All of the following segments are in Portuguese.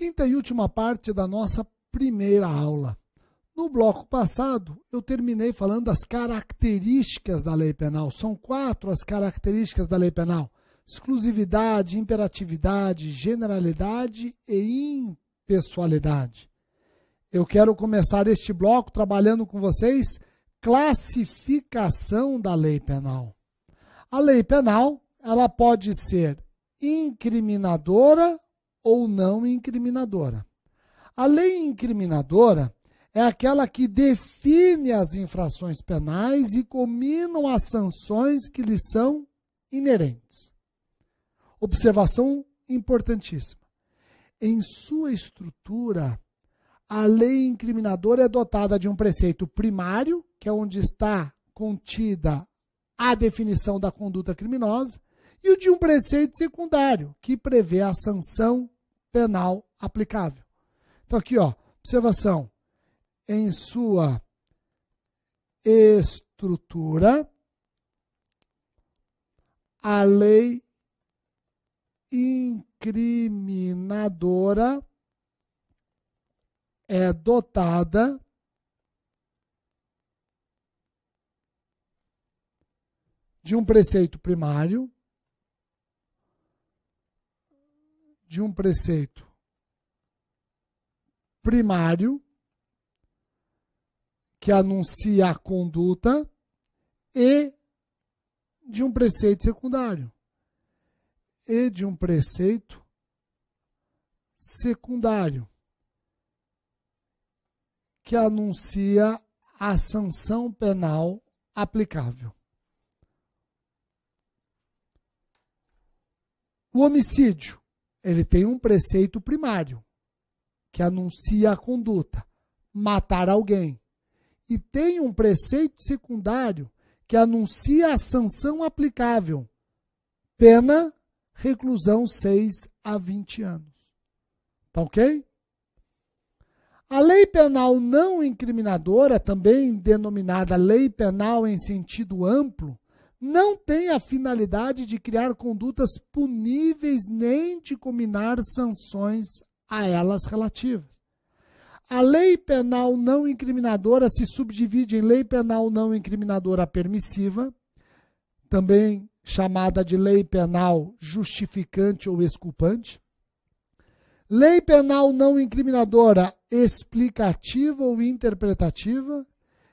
quinta e última parte da nossa primeira aula. No bloco passado, eu terminei falando das características da lei penal. São 4 as características da lei penal: exclusividade, imperatividade, generalidade e impessoalidade. Eu quero começar este bloco trabalhando com vocês classificação da lei penal. A lei penal, ela pode ser incriminadora ou não incriminadora. A lei incriminadora é aquela que define as infrações penais e combinam as sanções que lhes são inerentes. Observação importantíssima. Em sua estrutura, a lei incriminadora é dotada de um preceito primário, que é onde está contida a definição da conduta criminosa, e o de um preceito secundário, que prevê a sanção penal aplicável. Então aqui, ó, observação. Em sua estrutura, a lei incriminadora é dotada de um preceito primário, que anuncia a conduta e de um preceito secundário. Que anuncia a sanção penal aplicável. O homicídio, ele tem um preceito primário, que anuncia a conduta, matar alguém. E tem um preceito secundário, que anuncia a sanção aplicável, pena, reclusão 6 a 20 anos. Tá ok? A lei penal não incriminadora, também denominada lei penal em sentido amplo, não tem a finalidade de criar condutas puníveis nem de combinar sanções a elas relativas. A lei penal não incriminadora se subdivide em lei penal não incriminadora permissiva, também chamada de lei penal justificante ou exculpante, lei penal não incriminadora explicativa ou interpretativa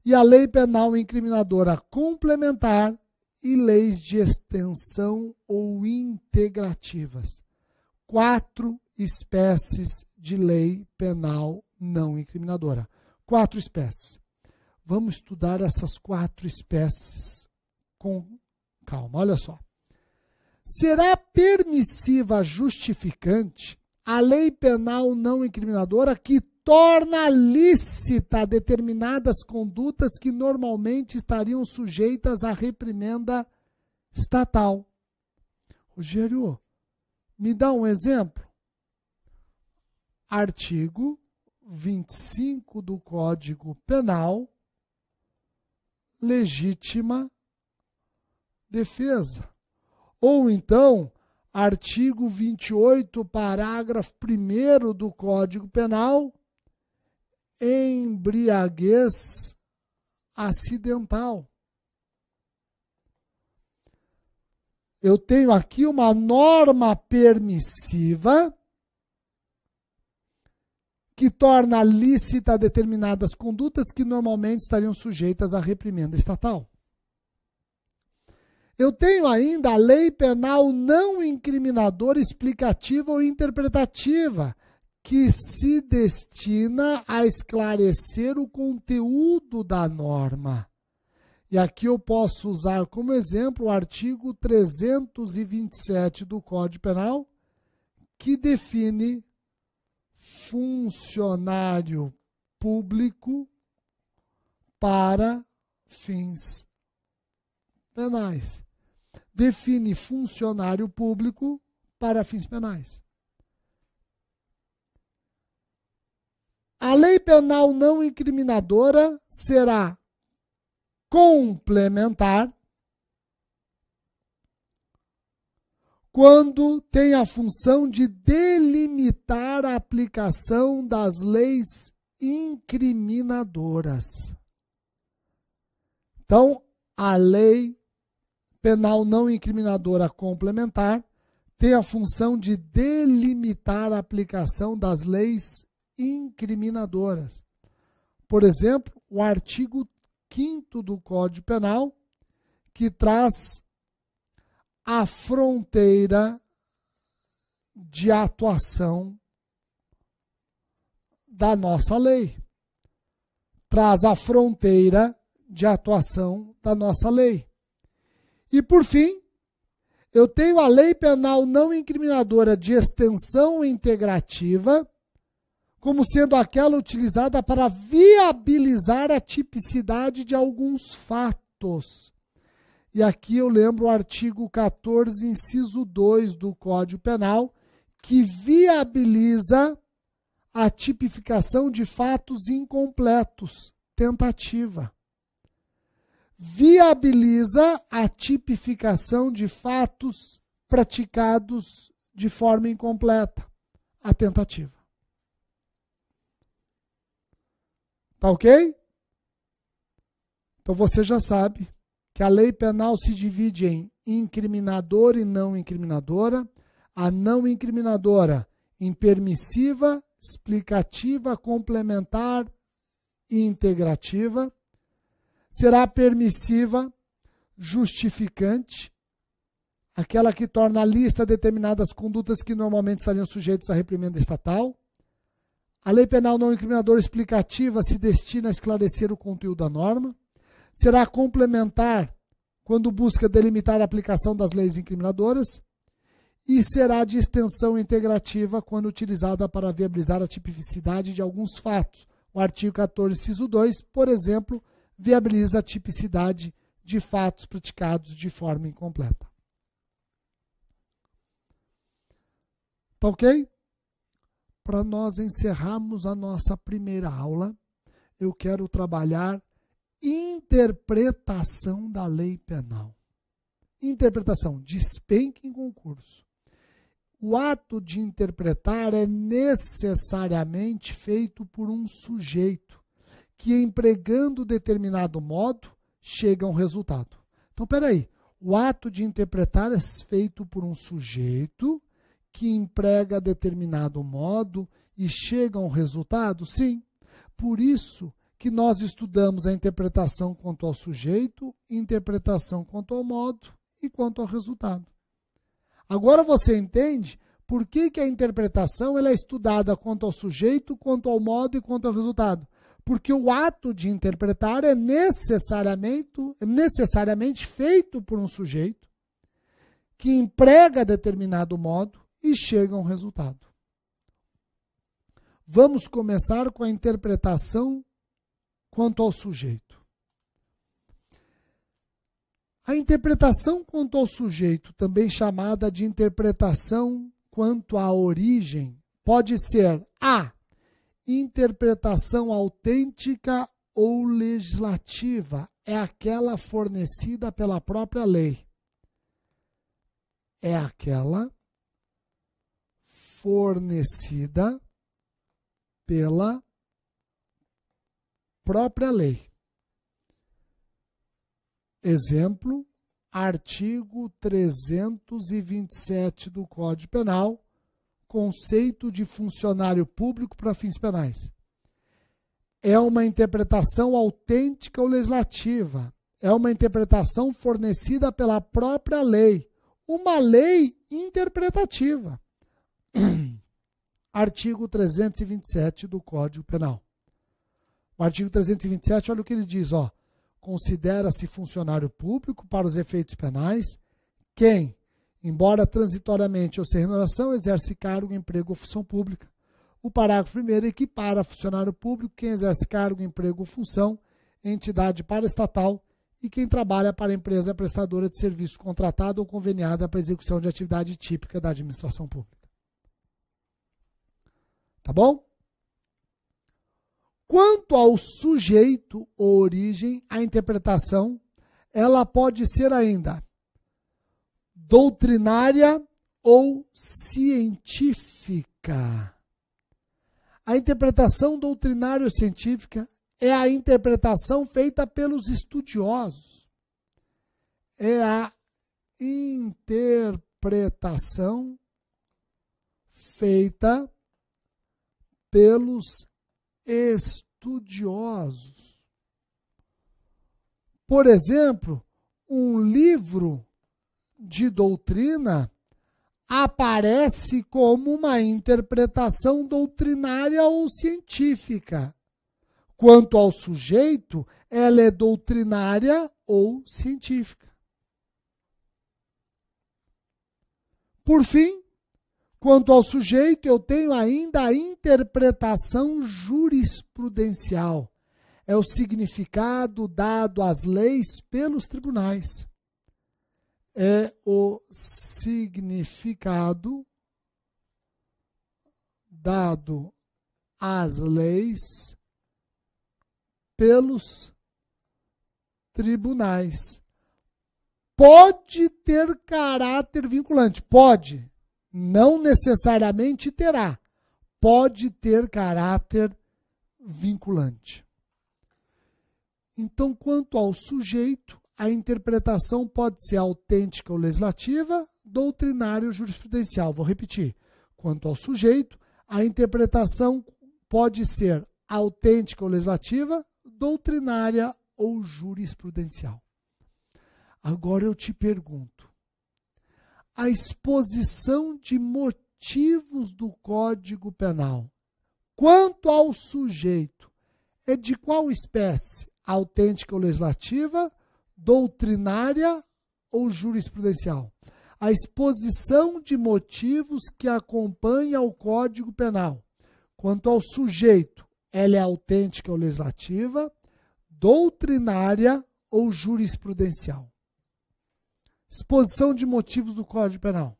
e a lei penal incriminadora complementar e leis de extensão ou integrativas. 4 espécies de lei penal não incriminadora. 4 espécies. Vamos estudar essas 4 espécies com calma. Olha só. Será permissiva justificante a lei penal não incriminadora que torna lícita determinadas condutas que normalmente estariam sujeitas à reprimenda estatal. Rogério, me dá um exemplo? Artigo 25 do Código Penal, legítima defesa. Ou então, artigo 28, parágrafo 1º do Código Penal, embriaguez acidental. Eu tenho aqui uma norma permissiva que torna lícita determinadas condutas que normalmente estariam sujeitas à reprimenda estatal. Eu tenho ainda a lei penal não incriminadora explicativa ou interpretativa, que se destina a esclarecer o conteúdo da norma. E aqui eu posso usar como exemplo o artigo 327 do Código Penal, que define funcionário público para fins penais. Define funcionário público para fins penais. A lei penal não incriminadora será complementar, quando tem a função de delimitar a aplicação das leis incriminadoras. Então, a lei penal não incriminadora complementar tem a função de delimitar a aplicação das leis incriminadoras. Por exemplo, o artigo 5º do Código Penal, que traz a fronteira de atuação da nossa lei. Traz a fronteira de atuação da nossa lei. E, por fim, eu tenho a lei penal não incriminadora de extensão integrativa, como sendo aquela utilizada para viabilizar a tipicidade de alguns fatos. E aqui eu lembro o artigo 14, inciso 2 do Código Penal, que viabiliza a tipificação de fatos incompletos, tentativa. Viabiliza a tipificação de fatos praticados de forma incompleta, a tentativa. Tá ok? Então você já sabe que a lei penal se divide em incriminadora e não incriminadora. A não incriminadora em permissiva, explicativa, complementar e integrativa. Será permissiva, justificante, aquela que torna a lista determinadas condutas que normalmente estariam sujeitas à reprimenda estatal. A lei penal não incriminadora explicativa se destina a esclarecer o conteúdo da norma. Será complementar quando busca delimitar a aplicação das leis incriminadoras. E será de extensão integrativa quando utilizada para viabilizar a tipicidade de alguns fatos. O artigo 14, inciso 2, por exemplo, viabiliza a tipicidade de fatos praticados de forma incompleta. Tá ok? Para nós encerrarmos a nossa primeira aula, eu quero trabalhar interpretação da lei penal. Interpretação, despenque em concurso. O ato de interpretar é necessariamente feito por um sujeito que, empregando determinado modo, chega a um resultado. Então, peraí, o ato de interpretar é feito por um sujeito que emprega determinado modo e chega a um resultado? Sim. Por isso que nós estudamos a interpretação quanto ao sujeito, interpretação quanto ao modo e quanto ao resultado. Agora você entende por que a interpretação ela é estudada quanto ao sujeito, quanto ao modo e quanto ao resultado. Porque o ato de interpretar é necessariamente feito por um sujeito que emprega determinado modo e chega a um resultado. Vamos começar com a interpretação quanto ao sujeito. A interpretação quanto ao sujeito, também chamada de interpretação quanto à origem, pode ser a interpretação autêntica ou legislativa, é aquela fornecida pela própria lei. É aquela fornecida pela própria lei. Exemplo, artigo 327 do Código Penal, conceito de funcionário público para fins penais. É uma interpretação autêntica ou legislativa. É uma interpretação fornecida pela própria lei. Uma lei interpretativa. Artigo 327 do Código Penal. O artigo 327, olha o que ele diz, ó. Considera-se funcionário público para os efeitos penais quem, embora transitoriamente ou sem remuneração, exerce cargo, emprego ou função pública. O parágrafo 1º equipara funcionário público quem exerce cargo, emprego ou função em entidade paraestatal e quem trabalha para empresa prestadora de serviço contratada ou conveniada para execução de atividade típica da administração pública. Tá bom? Quanto ao sujeito ou origem, a interpretação ela pode ser ainda doutrinária ou científica. A interpretação doutrinária ou científica é a interpretação feita pelos estudiosos. É a interpretação feita pelos estudiosos. Por exemplo, um livro de doutrina aparece como uma interpretação doutrinária ou científica. Quanto ao sujeito, ela é doutrinária ou científica. Por fim, quanto ao sujeito, eu tenho ainda a interpretação jurisprudencial. É o significado dado às leis pelos tribunais. É o significado dado às leis pelos tribunais. Pode ter caráter vinculante. Pode. Não necessariamente terá. Pode ter caráter vinculante. Então, quanto ao sujeito, a interpretação pode ser autêntica ou legislativa, doutrinária ou jurisprudencial. Vou repetir. Quanto ao sujeito, a interpretação pode ser autêntica ou legislativa, doutrinária ou jurisprudencial. Agora eu te pergunto, a exposição de motivos do Código Penal, quanto ao sujeito, é de qual espécie? Autêntica ou legislativa, doutrinária ou jurisprudencial? A exposição de motivos que acompanha o Código Penal. Quanto ao sujeito, ela é autêntica ou legislativa, doutrinária ou jurisprudencial? Exposição de motivos do Código Penal.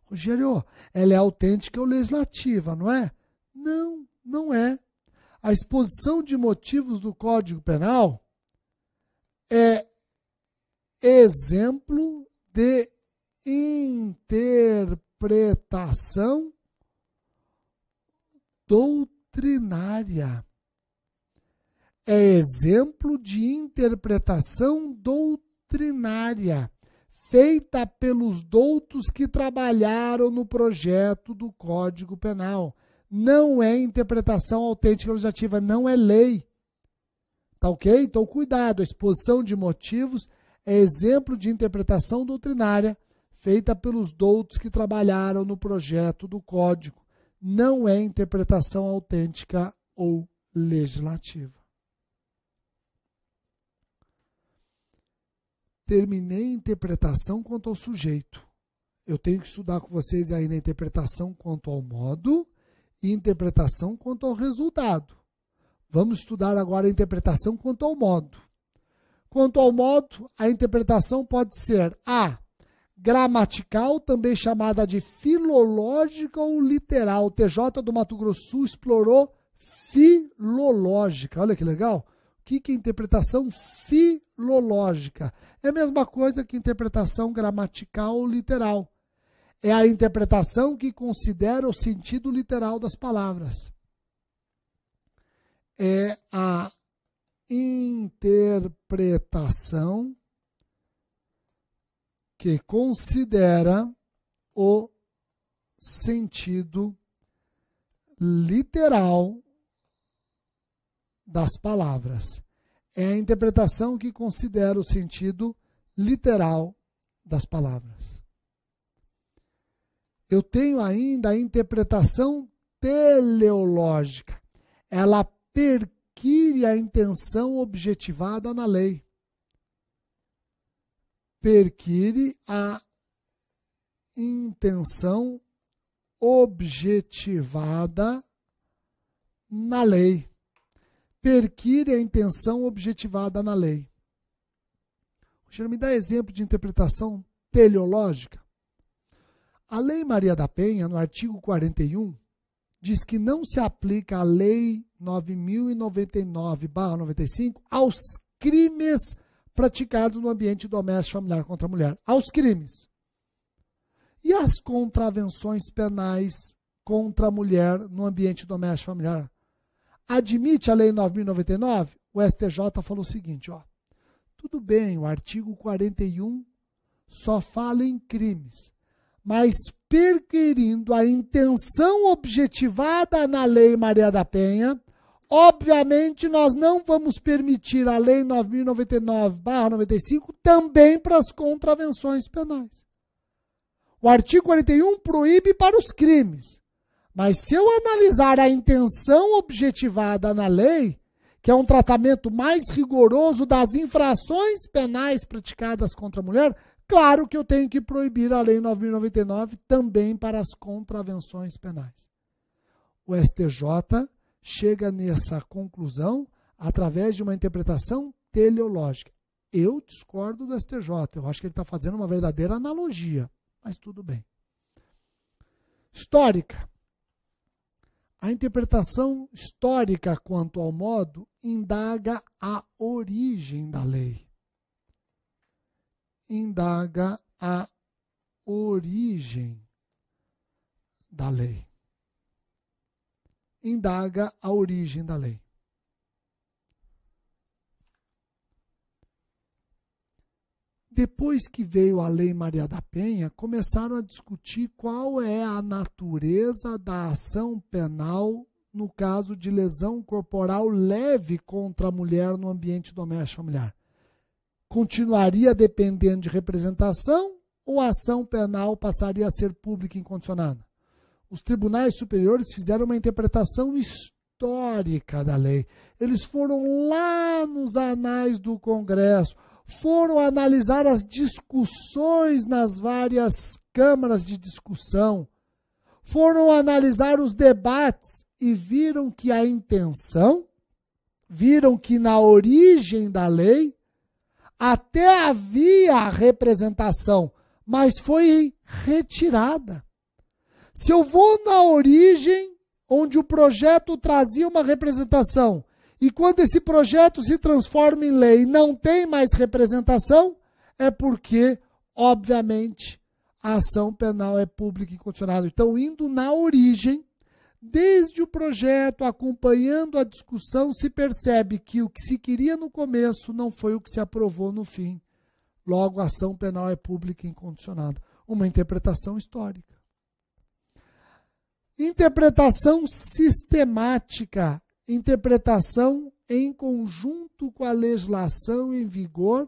Rogério, ela é autêntica ou legislativa, não é? Não, não é. A exposição de motivos do Código Penal é exemplo de interpretação doutrinária. É exemplo de interpretação doutrinária, feita pelos doutos que trabalharam no projeto do Código Penal. Não é interpretação autêntica legislativa, não é lei. Tá ok? Então, cuidado, a exposição de motivos é exemplo de interpretação doutrinária feita pelos doutos que trabalharam no projeto do Código. Não é interpretação autêntica ou legislativa. Terminei a interpretação quanto ao sujeito. Eu tenho que estudar com vocês ainda a interpretação quanto ao modo e interpretação quanto ao resultado. Vamos estudar agora a interpretação quanto ao modo. Quanto ao modo, a interpretação pode ser a gramatical, também chamada de filológica ou literal. O TJ do Mato Grosso do Sul explorou filológica. Olha que legal. O que é interpretação filológica? É a mesma coisa que interpretação gramatical ou literal. É a interpretação que considera o sentido literal das palavras. É a interpretação que considera o sentido literal das palavras. É a interpretação que considera o sentido literal das palavras. Eu tenho ainda a interpretação teleológica. Ela perquire a intenção objetivada na lei. Perquire a intenção objetivada na lei. Perquire a intenção objetivada na lei. Me dá exemplo de interpretação teleológica. A Lei Maria da Penha, no artigo 41, diz que não se aplica a Lei 9.099/95 aos crimes praticados no ambiente doméstico familiar contra a mulher. Aos crimes. E as contravenções penais contra a mulher no ambiente doméstico familiar? Admite a Lei 9.099? O STJ falou o seguinte, ó. Tudo bem, o artigo 41 só fala em crimes, mas perquirindo a intenção objetivada na Lei Maria da Penha, obviamente nós não vamos permitir a Lei 9.099/95 também para as contravenções penais. O artigo 41 proíbe para os crimes, mas se eu analisar a intenção objetivada na lei, que é um tratamento mais rigoroso das infrações penais praticadas contra a mulher, claro que eu tenho que proibir a Lei 9.099 também para as contravenções penais. O STJ chega nessa conclusão através de uma interpretação teleológica. Eu discordo do STJ, eu acho que ele está fazendo uma verdadeira analogia, mas tudo bem. Histórica. A interpretação histórica quanto ao modo indaga a origem da lei. Indaga a origem da lei. Indaga a origem da lei. Depois que veio a Lei Maria da Penha, começaram a discutir qual é a natureza da ação penal no caso de lesão corporal leve contra a mulher no ambiente doméstico familiar. Continuaria dependendo de representação ou a ação penal passaria a ser pública e incondicionada? Os tribunais superiores fizeram uma interpretação histórica da lei. Eles foram lá nos anais do Congresso, foram analisar as discussões nas várias câmaras de discussão, foram analisar os debates e viram que a intenção, viram que na origem da lei até havia representação, mas foi retirada. Se eu vou na origem, onde o projeto trazia uma representação, e quando esse projeto se transforma em lei e não tem mais representação, é porque, obviamente, a ação penal é pública e incondicionada. Então, indo na origem, desde o projeto, acompanhando a discussão, se percebe que o que se queria no começo não foi o que se aprovou no fim. Logo, a ação penal é pública e incondicionada. Uma interpretação histórica. Interpretação sistemática. Interpretação em conjunto com a legislação em vigor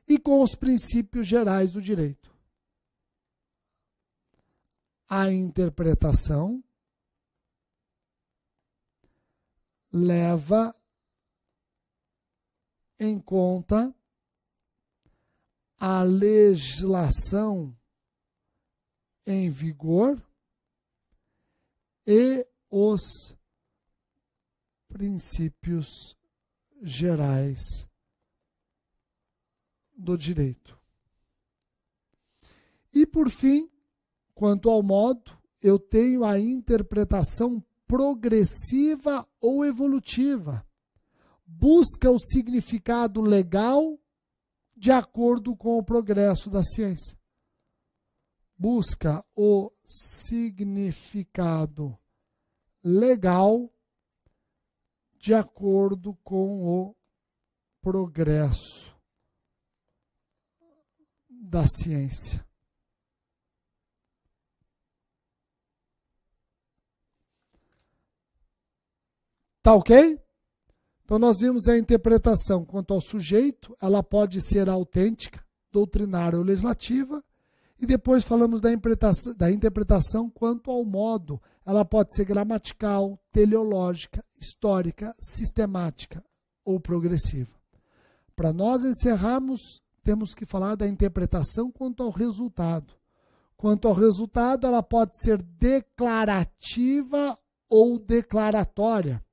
e com os princípios gerais do direito. A interpretação leva em conta a legislação em vigor e os princípios gerais do direito. E, por fim, quanto ao modo, eu tenho a interpretação progressiva ou evolutiva. Busca o significado legal de acordo com o progresso da ciência. Busca o significado legal de acordo com o progresso da ciência. Tá ok? Então nós vimos a interpretação quanto ao sujeito, ela pode ser autêntica, doutrinária ou legislativa, e depois falamos da interpretação quanto ao modo. Ela pode ser gramatical, teleológica, histórica, sistemática ou progressiva. Para nós encerrarmos, temos que falar da interpretação quanto ao resultado. Quanto ao resultado, ela pode ser declarativa ou declaratória.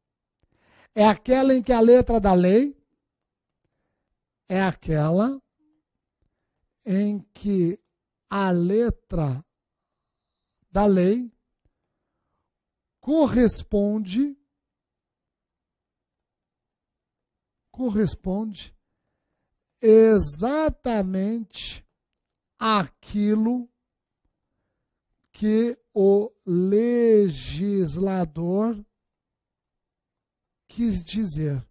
É aquela em que a letra da lei é aquela em que a letra da lei corresponde exatamente aquilo que o legislador quis dizer.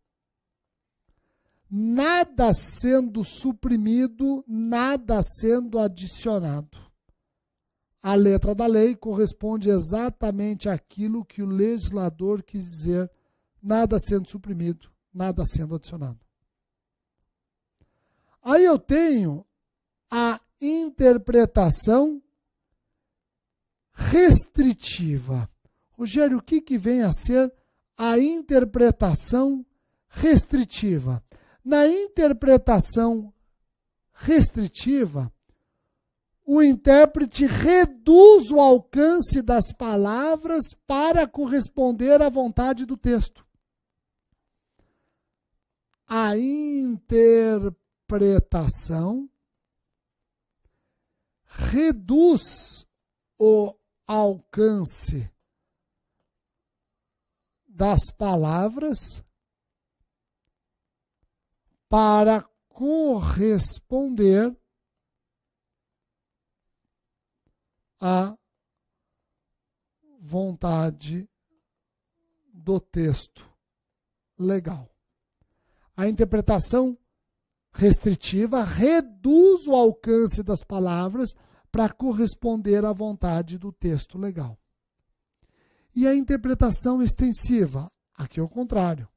Nada sendo suprimido, nada sendo adicionado. A letra da lei corresponde exatamente àquilo que o legislador quis dizer, nada sendo suprimido, nada sendo adicionado. Aí eu tenho a interpretação restritiva. Rogério, o que vem a ser a interpretação restritiva? Na interpretação restritiva, o intérprete reduz o alcance das palavras para corresponder à vontade do texto. A interpretação reduz o alcance das palavras para corresponder à vontade do texto legal. A interpretação restritiva reduz o alcance das palavras para corresponder à vontade do texto legal. E a interpretação extensiva, aqui é o contrário,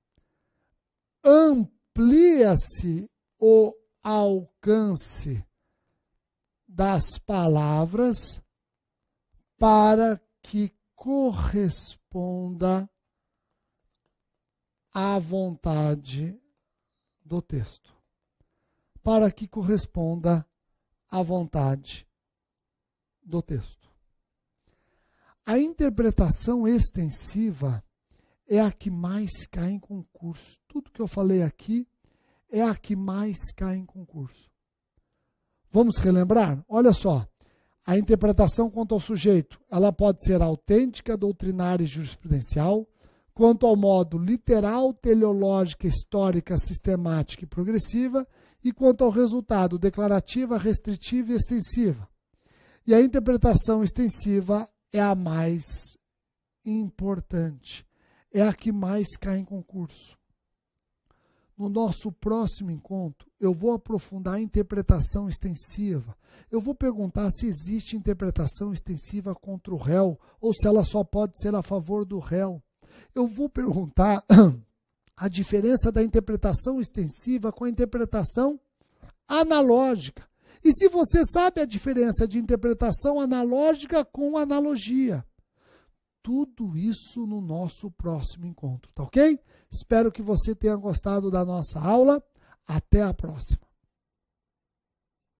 amplia-se o alcance das palavras para que corresponda à vontade do texto. Para que corresponda à vontade do texto. A interpretação extensiva é a que mais cai em concurso. Tudo que eu falei aqui é a que mais cai em concurso. Vamos relembrar? Olha só, a interpretação quanto ao sujeito, ela pode ser autêntica, doutrinária e jurisprudencial, quanto ao modo literal, teleológica, histórica, sistemática e progressiva, e quanto ao resultado, declarativa, restritiva e extensiva. E a interpretação extensiva é a mais importante, é a que mais cai em concurso. No nosso próximo encontro, eu vou aprofundar a interpretação extensiva. Eu vou perguntar se existe interpretação extensiva contra o réu ou se ela só pode ser a favor do réu. Eu vou perguntar a diferença da interpretação extensiva com a interpretação analógica. E se você sabe a diferença de interpretação analógica com analogia. Tudo isso no nosso próximo encontro, tá ok? Espero que você tenha gostado da nossa aula. Até a próxima.